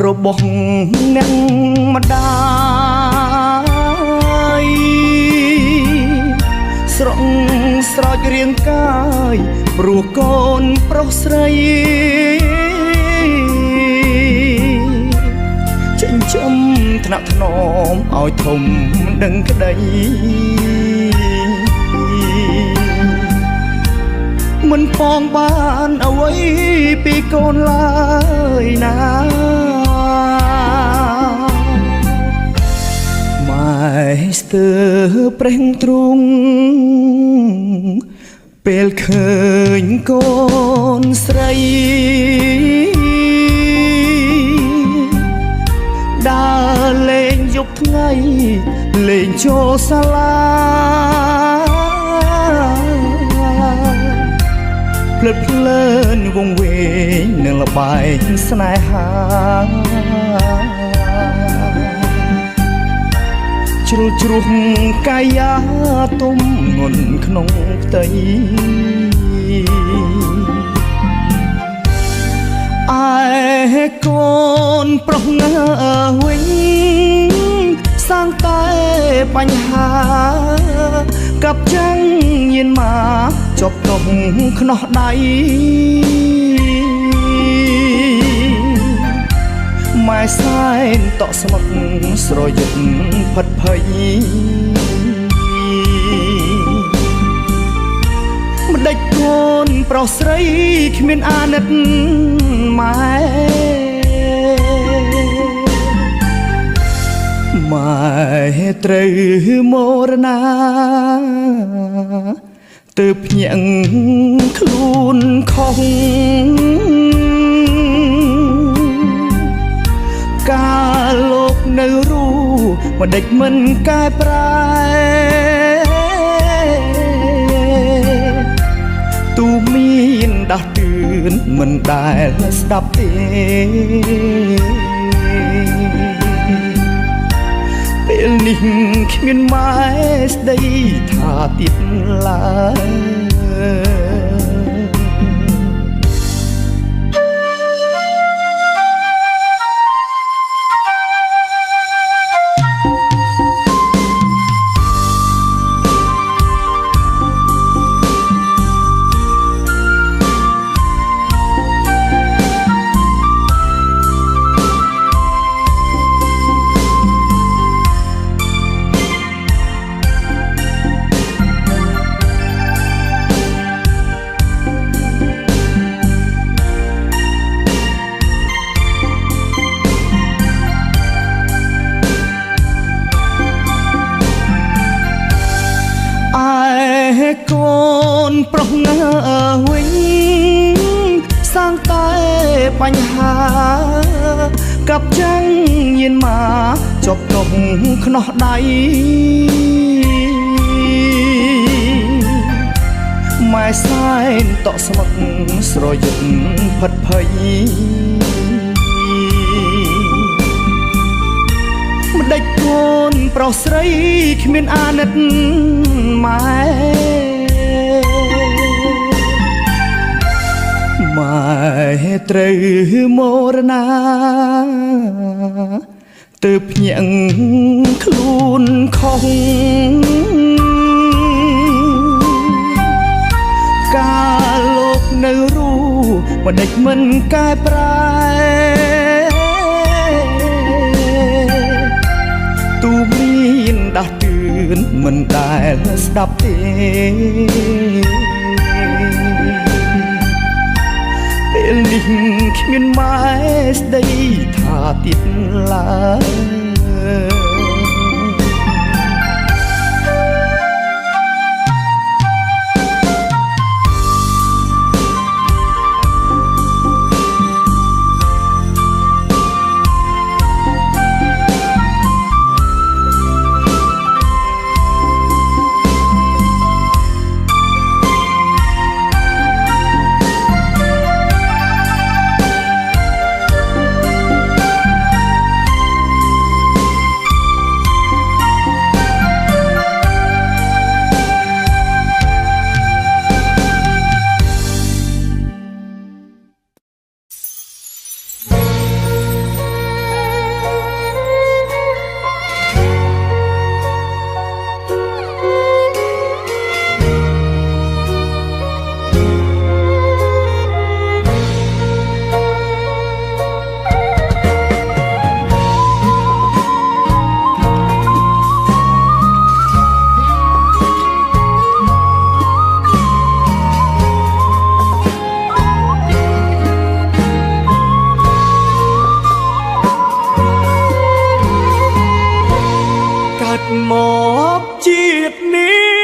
របស់អ្នកម្ដាយស្រង់ស្រោចរាងកាយព្រោះកូនប្រុសស្រីចិញ្ចឹមថ្នាក់ថ្នមឲ្យធំដឹងក្តីមិនប៉ងបានអ្វីពីកូនឡើយណាម៉ែស្ទើប្រេងទ្រូងពេលឃើញកូនស្រីដើរលេងយប់ថ្ងៃលេងចូលសាលាភ្លើតភ្លើនវង្វេងនឹងល្បែងស្នេហាជ្រុលជ្រុះកាយាទុំងន់ក្នុងផ្ទៃឯកូនប្រុសងើវិញសាងតែបញ្ហាកັບចាំងញៀនមកចប់ក្នុងខ្នោះដៃម៉ែសែនតក់ស្លុតស្រយឹកផិតភ័យម្ដេចកូនប្រុសស្រីគ្មានអាណិតម៉ែម៉ែត្រូវមរណាទើបភ្ញាក់ខ្លួនខុសកាលលោកនៅរស់មិនដេចមិនកែប្រែទូមានដាស់តឿនមិនដែលស្ដាប់ទេពេលនេះគ្មានម៉ែស្ដីថាទៀតឡើយកូនប្រុសងើវិញសាងតែបញ្ហាកັບចាំងញៀនមកចប់ក្នុងខ្នោះដៃម៉ែសែនតក់ស្លុតស្រយឹកផិតភ័យម្ដេចកូនប្រុសស្រីគ្មានអាណិតម៉ែម៉ែត្រូវមរណាទើបភ្ញាក់ខ្លួនខុសកាលលោកនៅរស់មិនដេចមិនកែប្រែទូមានដាស់តឿនមិនដែលស្ដាប់ទេពេលនេះគ្មានម៉ែស្ដីថាទៀតឡើយ មកជាតិនេះ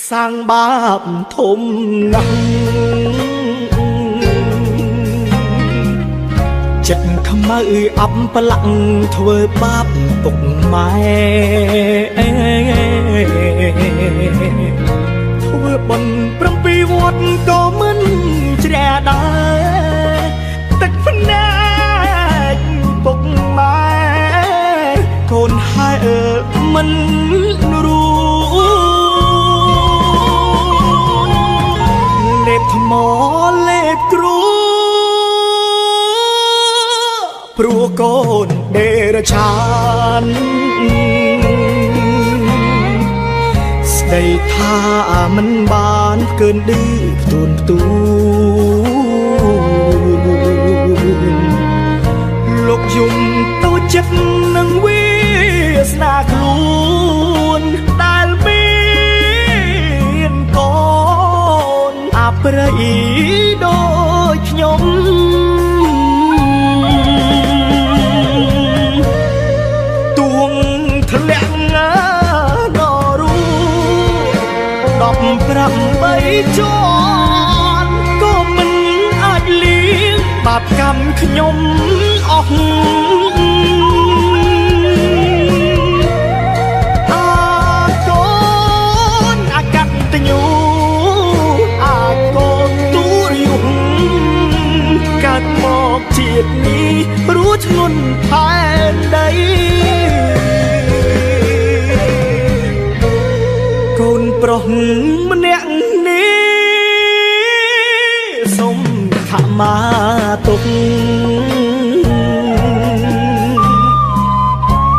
សាងបាបធំណាស់ចិត្តខ្មៅអប់ប្រឡាក់ធ្វើបាបពុកម៉ែធ្វើបន់7វត្តក៏មិនជ្រះដែរទឹកភ្នែកពុកម៉ែកូនហើយមិនรู้លេបថ្មលេបគ្រូព្រោះកូនដេរឆានស្ដីថាមិនបានកើនឌឺផ្ទួនផ្ទួលោកយំទៅចិត្តនឹងវាស្នាខ្លួនដែលមានកូនអប្រិយដូចខ្ញុំទួងធ្លាក់ដល់រូ18ជាន់ក៏មិនអាចលៀងបាបកម្មខ្ញុំអស់កូនអាកតញ្ញូអាកូនទូរយំកាត់មកជាតិនេះព្រោះធ្ងន់ផែនដីកូនប្រុសម្នាក់នេះសុំខមាទុក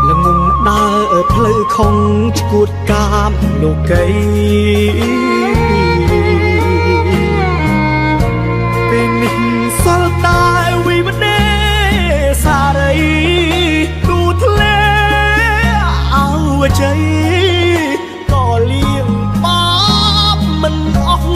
ល្ងងដើរផ្លូវខុងឈួតកាមលោកីពេលនេះសល់តែវិបដិសារីទូធ្លាអោជ័យក៏លៀងបាបមិនអស់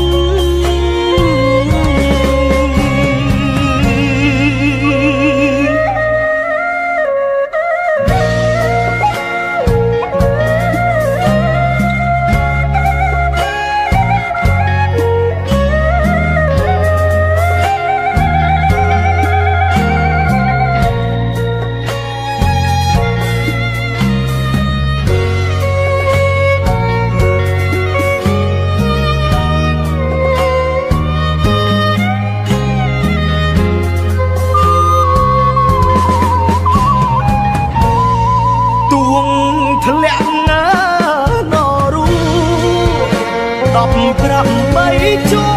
ធ្លាក់ដល់រូ18ជា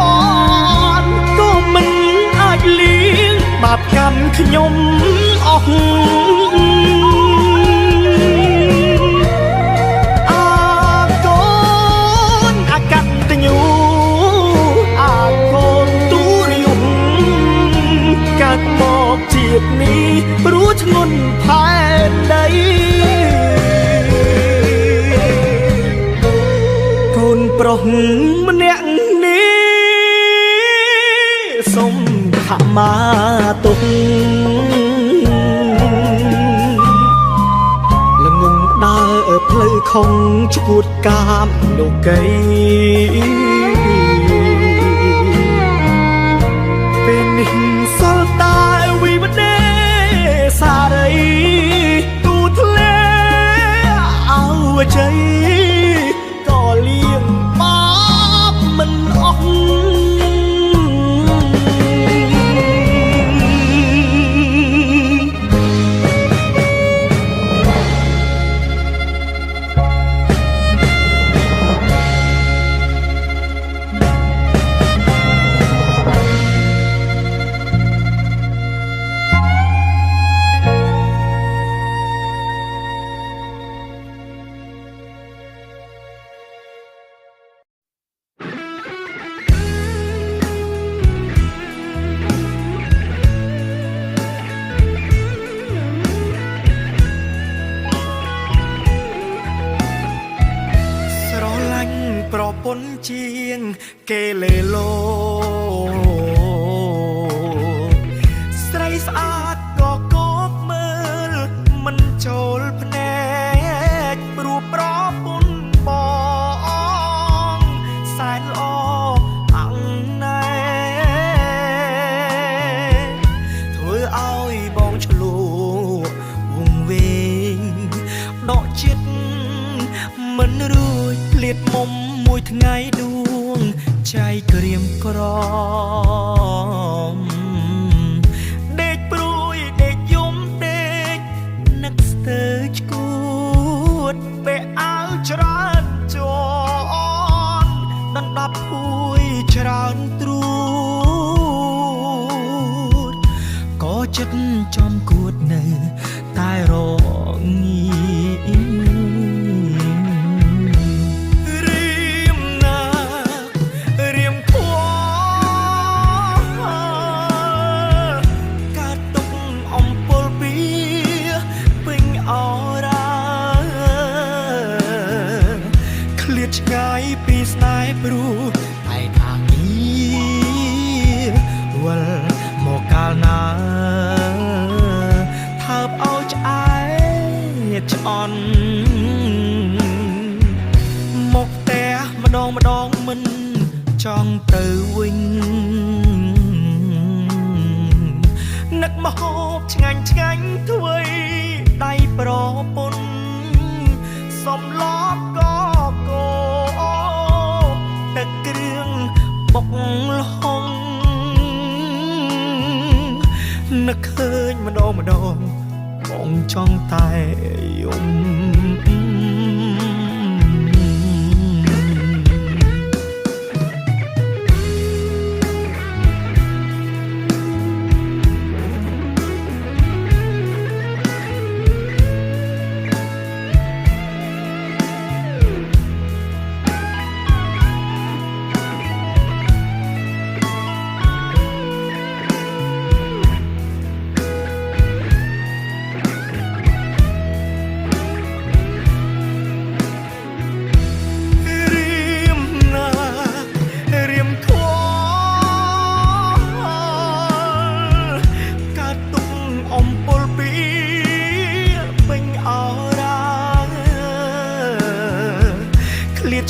ន់ក៏មិនអាចលៀងបាបកម្មខ្ញុំអស់កូនអាកតញ្ញូអាកូនទូរយំកាត់មកជាតិនេះព្រោះធ្ងន់ផែនដីប្រុសម្នាក់នេះសុំខមាទុកល្ងងដើរផ្លូវខុងឈួតកាមលោកីពេលនេះសល់តែវិបដិសារីទូធ្លាអោជ័យក៏លៀងមិនអស់ប្រពន្ធជាងគេលេលោស្រីស្អាតក៏គប់មើលមិនចូលភ្នែក ដកចិត្តមិនរួចភ្លាតមុំមួយថ្ងៃដួងចៃក្រៀមក្រមដេកព្រួយដេកយំដេកនឹកស្ទើរឈួតបែអាវច្រើនជាន់ដណ្ដប់ភួយច្រើនត្រួតក៏ចិត្តចំគួតនៅតែរងារៀមណារៀមខួកាត់ទុកអំពលពីពេញអរាឃ្លាតឆ្ងាយពីស្នេហ៍ព្រោះតែខាងនេះវិលមកកាលណាថើបឲ្យឆ្អែតឆ្អន់មកផ្ទះម្ដងមិនចង់ទៅវិញនឹកមហូបឆ្ងាញ់ធ្វើដៃប្រពន្ធសំឡប់ក៏គោទឹកគ្រឿងបុកលហុងនឹកឃើញម្ដងបងចង់តែយំ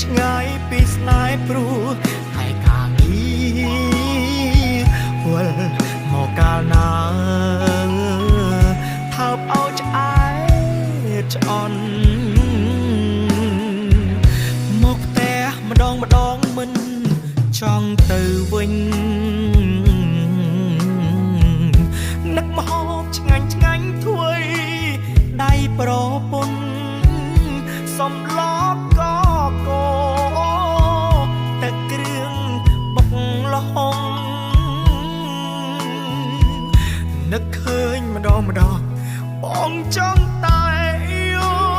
ឆ្ងាយពីស្នេហ៍ព្រោះតែកាងនេះវិលមកកាលណាថើបឲ្យឆ្អែតឆ្អន់មកផ្ទះម្ដងមិនចង់ទៅវិញនឹកមហូបឆ្ងាញ់ធ្វើដៃប្រពន្ធសំឡប់ក៏គោទឹកគ្រឿងបុកលហុងនឹកឃើញម្ដងបងចង់តែយំ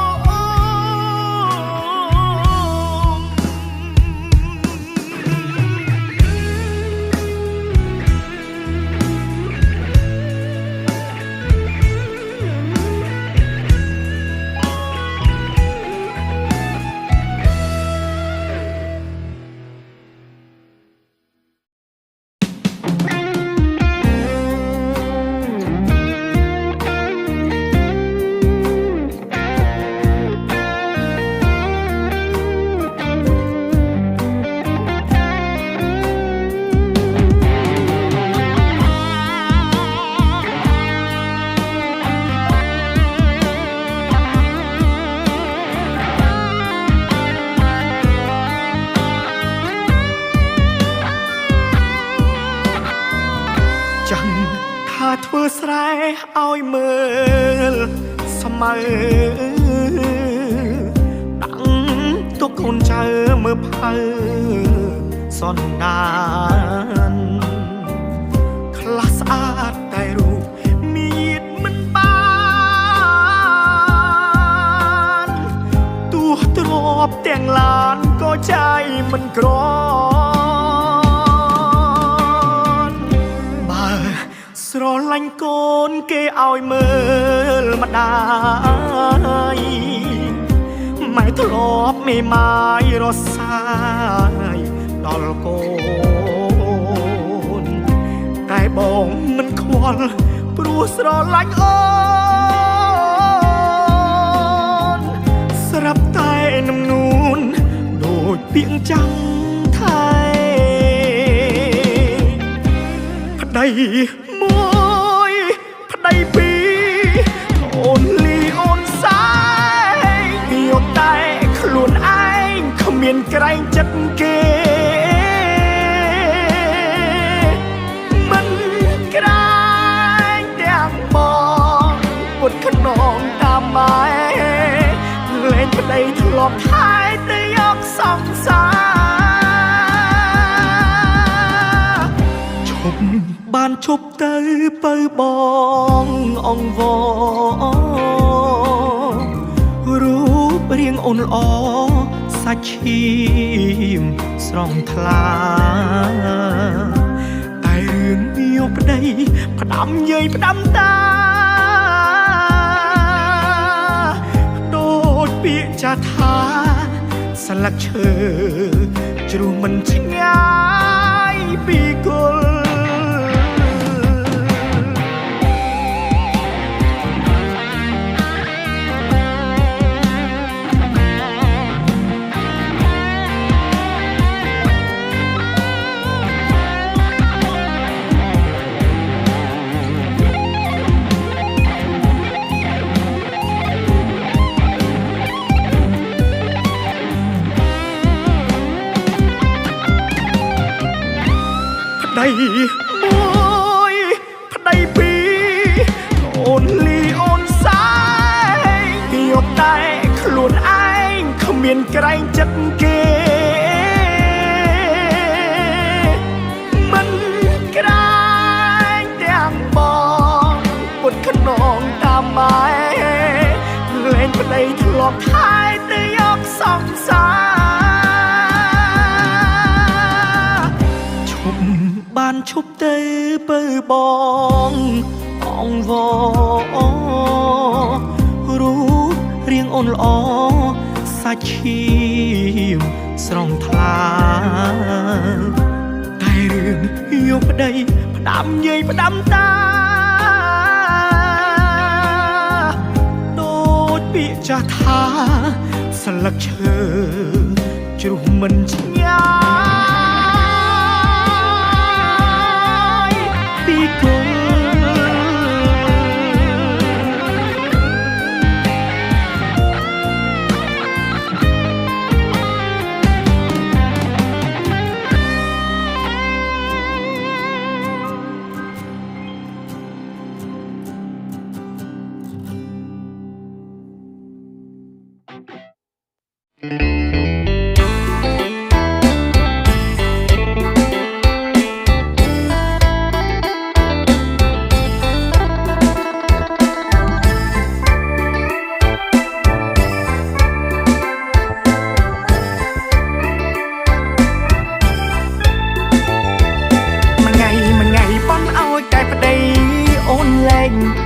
ធ្វើស្រែឲ្យមើលស្មើតាំងទុកកូនចៅមើលផៅសន្តានខ្លះស្អាតតែរូបមានមិនបានទោះទ្របទាំងឡានក៏ចាយមិនក្រស្រឡាញ់កូនគេឲ្យមើលម្ដាយម៉ែធ្លាប់មេម៉ាយរសាយដល់កូនតែបងមិនខ្វល់ព្រោះស្រឡាញ់អូនស្រាប់តែនំនួនដូចពាក្យចាំថៃប្តីមួយប្តីពីរអូនលីអូនសាយ មានក្រែងចិត្តគេមិនក្រែងទាំងបងពុតខ្នងតាមម៉ែលែងប្តីធ្លាប់ថែទៅយកសង្សារឈប់បានឈប់ទៅបើបងអង្វររូបរាងអូនល្អសាច់ឈាមស្រងថ្លាតែរឿងយកប្តីផ្ដាំយាយផ្ដាំតាដូចពាក្យចាស់ថាស្លឹកឈើជ្រុះមិនឆ្ងាយពីគល់ប្តីមួយប្តីពីរអូនលីអូនសាយយកតែខ្លួនឯងគ្មានក្រែងចិត្តគេមិនក្រែងទាំងបងពុតខ្នងតាមម៉ែលែងប្តីធ្លាប់ថែទៅយកសង្សារបានឈប់ទៅបើបងអង្វររូបរាងអូនល្អសាច់ឈាមស្រងថ្លាតែរឿងយកប្តីផ្ដាំយាយផ្ដាំតាដូចពាក្យចាស់ថាស្លឹកឈើជ្រុះមិនឆ្ងាយពីគល់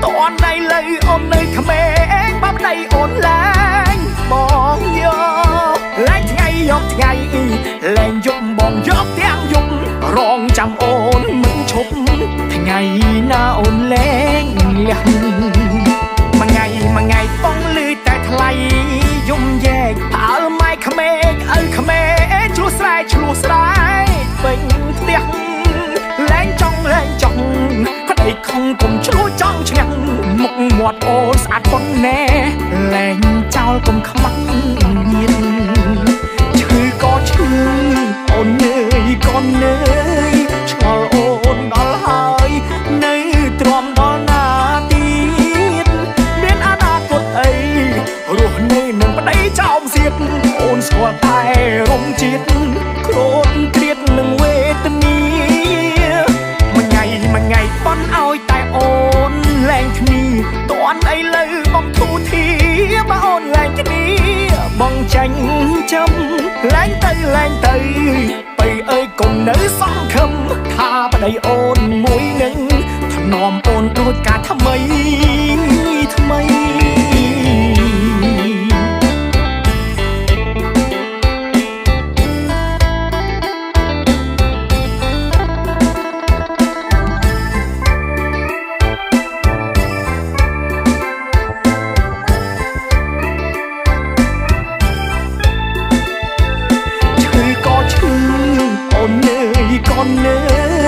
តនដៃលើអូននៅក្មេងបាប់ដៃអូនឡើងបងយកលែងថ្ងៃយកថ្ងៃលែងយំបងយកទាំងយំរងចាំអូនមិនឈប់ថ្ងៃណាអូនលែងលះមួយថ្ងៃបងលឺតែថ្លៃយំយែកអើម៉ែក្មេងអើក្មេងឆ្លោះស្រែពេញផ្ទះលែងចង់ប្តីខំកុំឆ្លោះចង់ឆ្ងាំងមុខមាត់អូនស្អាតប៉ុណ្ណេះលែងចោលកុំខ្មាំងញៀនឈឺក៏ឈឺអូននឿយកូននឿយឆ្ងល់អូនដល់ហើយនៅទ្រាំដល់ណាទៀតមានអនាគតអីរស់នៅនឹងប្តីចោមសៀតអូនស្គាល់តែរំជាតិខ្លួនគ្រៀតនឹងវេទនាមួយថ្ងៃប៉ុនឲ្យតែអូនលែងគ្នាតន់អីលើបងធូធាបើអូនលែងគ្នាបងចាញ់ចាំលែងទៅបីអើយកុំនៅសង្ឃឹមថាប្តីអូនមួយនឹងថ្នមអូនដូចកាថ្មីអូននឿយកូននឿ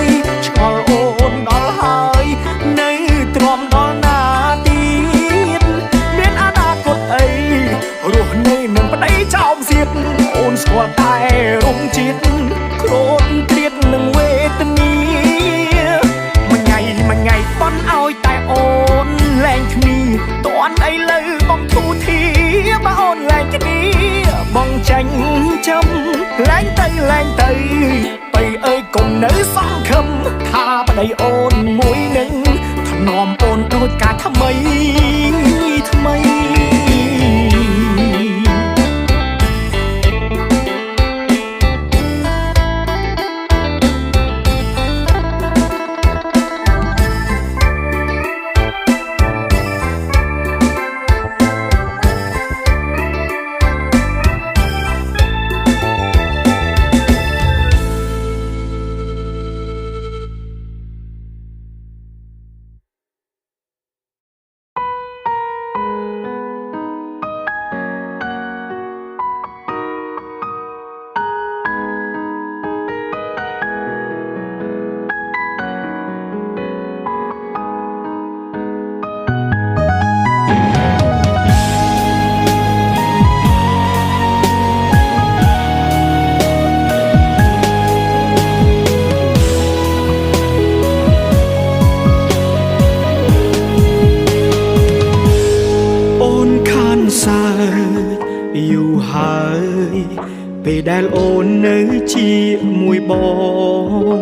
យឆ្ងល់អូនដល់ហើយនៅទ្រាំដល់ណាទៀត រាល់តែរំជាតិគ្រោតគ្រៀតនឹងវេទនាមួយថ្ងៃប៉ុនឲ្យតែអូនលែងគ្នាតន់អីលើបងធូធាបើអូនលែងគ្នាបងចាញ់ចាំលែងទៅបៃអើយកុំនៅសង្ឃឹមថាប្តីអូនមួយនឹងថ្នមអូនដូចកាថ្មីយូរហើយពេលដែលអូននៅជាមួយបង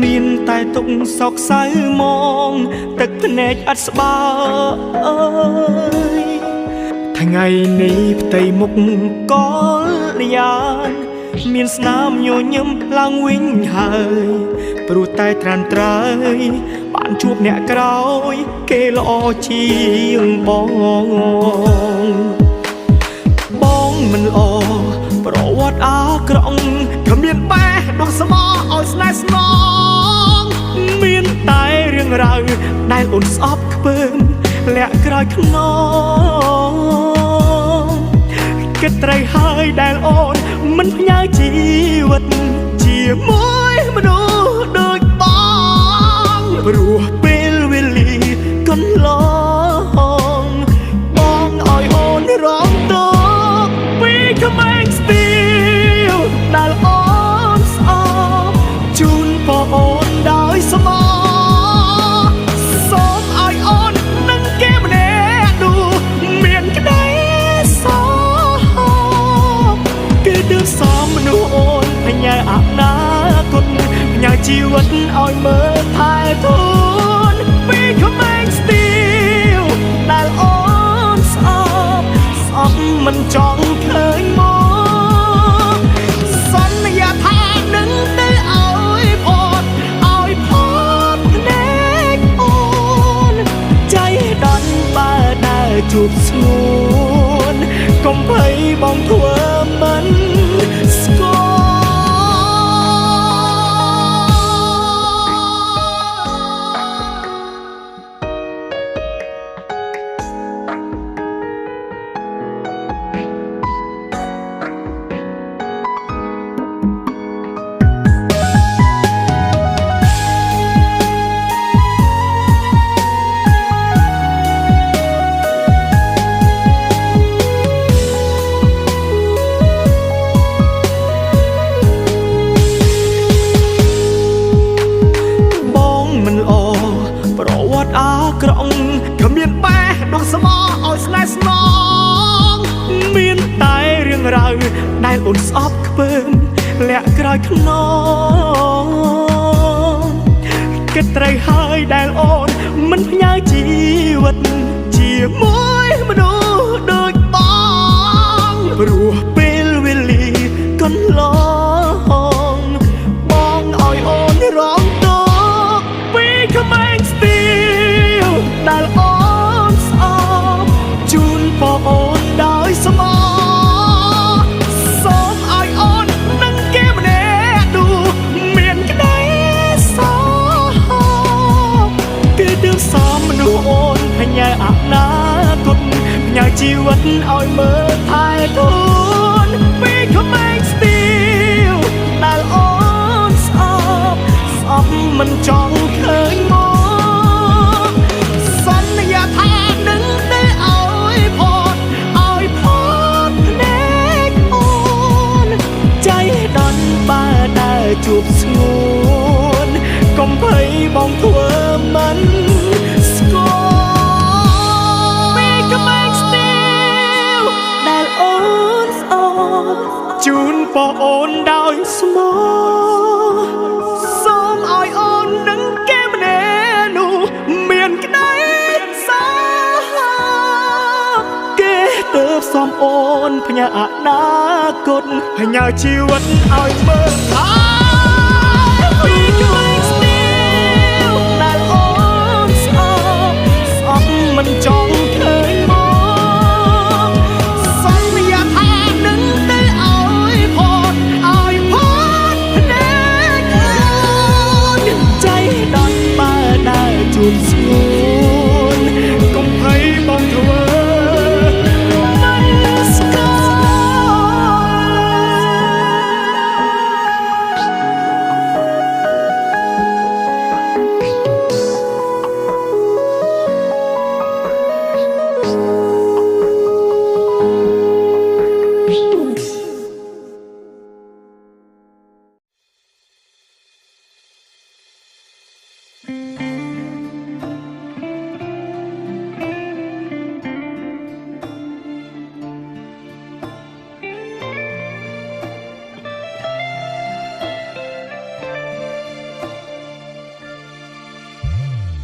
មានតែទុកសោកសៅមកទឹកភ្នែកអត់ស្បើយថ្ងៃនេះផ្ទៃមុខកលយ៉ាងមានស្នាមញញឹមឡើងវិញហើយព្រោះតែត្រានត្រើយបានជួបអ្នកក្រោយគេល្អជាងបងមិនល្អប្រវត្តិអាក្រក់គ្មានបែរដងស្មោឲ្យស្នេហ៍ស្នងមានតែរឿងរ៉ាវដែលអូនស្អប់ខ្ពើមលាក់ក្រោយខ្នងគិតត្រូវហើយដែលអូនមិនផ្ញើជីវិតជាមួយមនុស្សដូចបងព្រោះពេលវេលាកន្លងបងឲ្យអូនរងទុក្ខពីក្មេងស្ទាវដែលអូនស្អប់ជូនបងអូនដោយស្មោះសូមឲ្យអូននឹងគេម្នាក់នោះមានក្តីសោកគឺទើបសមមនុស្សអូនផ្ញើអនាគតផ្ញើជីវិតឲ្យមើលថែទូនពីក្មេងស្ទាវដែលអូនស្អប់មិនចង់ឃើញមកសន្យាថានឹងទៅឲ្យផតភ្នែកអូនใจដន់បើដើរជួបស្ងួនកុំភ័យបងធ្វើមិនស្គាល់ក្រក់គ្មានបែរដងស្មោឲ្យស្នេហ៍ស្នងមានតែរឿងរ៉ាវដែលអូនស្អប់ខ្ពើមលាក់ក្រោយខ្នងគិតត្រូវហើយដែលអូនមិនផ្ញើជីវិតជាមួយមនុស្សដូចបងព្រោះពេលវេលាកន្លងបងឲ្យអូនរងទុក្ខពីក្មេងស្ទាវដែលអូនស្អប់ជូនបងអូនដោយស្មោះសូមឲ្យអូននឹងគេម្នាក់នោះមានក្តីសោកគឺទើបសមមនុស្សអូនផ្ញើអនាគតផ្ញើជីវិតឲ្យមើលថែទូនពីក្មេងស្ទាវដែលអូនស្អប់មិនចង់ឃើញមកសន្យាថានឹងទៅឲ្យផតភ្នែកអូន ជួបស្ងួនកុំភ័យបងធ្វើមិនស្គាល់មេក្មេងស្ទាវដែលអូនស្អប់ជូនបងអូនដោយស្មោះសូមឲ្យអូននឹងគេម្នាក់នោះមានក្តីសាគេទៅសំអូនផ្ញើអនាគតផ្ញើជីវិតឲ្យមើលពីក្មេងស្ទាវដែលអូនស្អប់មិនចង់ឃើញមកសន្យាថានឹងទៅឲ្យផុតភ្នែកអូនใจដន់បើដើរជួបស្ងួនកុំភ័យបងធ្វើមិនស្គាល់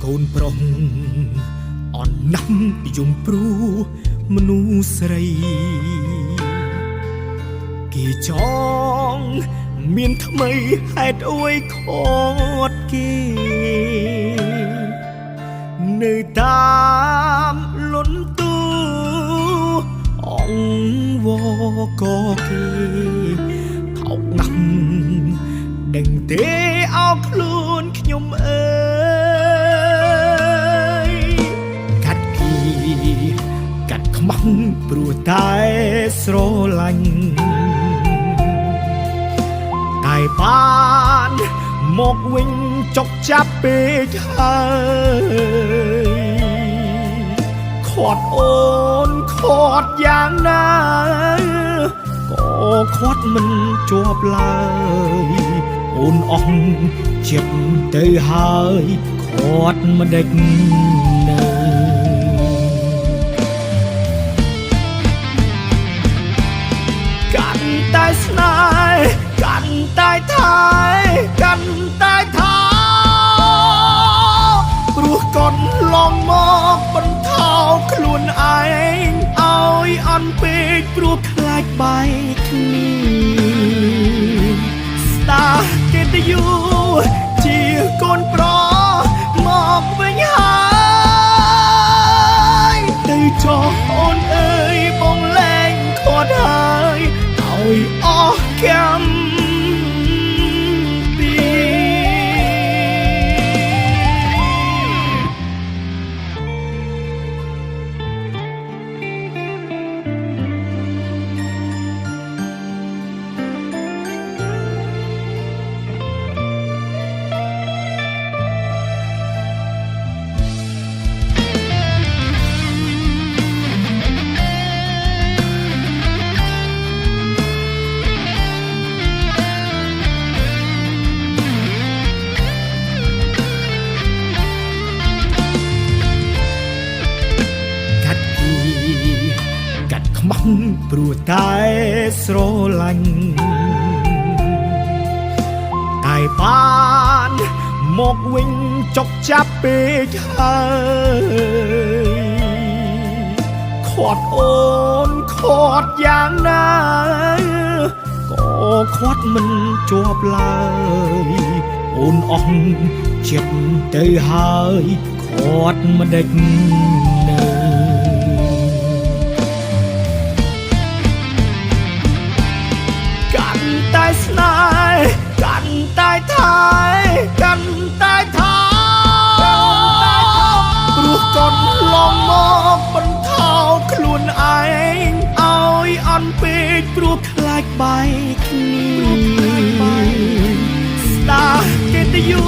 កូនប្រុសអន់ណាស់យំព្រួមនុស្សស្រីគេចង់មានថ្មីហេតុអួយខត់គេនៅតាមលន់ទូអង្វរក៏គេថោកណាស់ដឹងទេអោខ្លួនខ្ញុំអើយកាត់ខ្មាំងព្រោះតែស្រឡាញ់តែបានមកវិញចុកចាប់ពេកហើយខាត់អូនខាត់យ៉ាងណាក៏ខាត់មិនជាប់ឡើយអូនអស់ចិត្តទៅហើយខាត់មិនដេចនៅកាន់តែស្នេហ៍កាន់តែថែកាន់តែថាព្រោះកូនឡងមកបន្ថោខ្លួនឯងឲ្យអន់ពេកព្រោះខ្លាចបែកគ្នាស្ដាកិត្តិយសជាកូនប្រុសមកវិញហើយទៅចោះអូនអើយបងលែងខាត់ហើយឲ្យអស់កម្មព្រោះតែស្រឡាញ់តែបានមកវិញចុកចាប់ពេកហើយខាត់អូនខាត់យ៉ាងណាក៏ខាត់មិនជាប់ឡើយអូនអស់ចិត្តទៅហើយខាត់មិនដេចនៅតែស្នេហ៍កាន់តែថែកាន់តែថាព្រោះកូនឡងមកបន្ថោខ្លួនឯងឲ្យអន់ពេកព្រោះខ្លាចបែកគ្នាស្ដាកិត្តិយស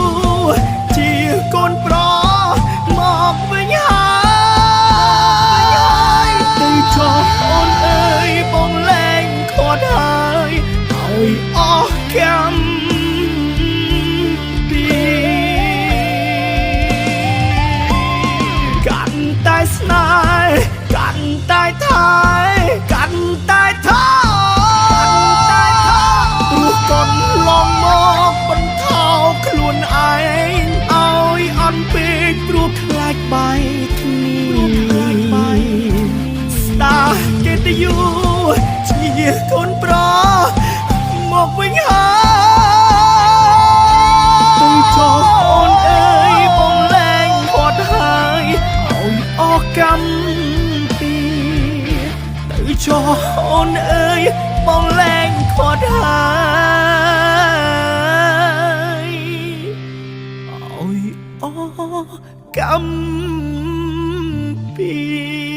ជាកូនប្រុសមកវិញហើយទៅចោះអូនអើយបងលែងខាត់ហើយឲ្យអស់កម្ម ចោអូនអើយបងលែងខត់ហើយអើយអកំពី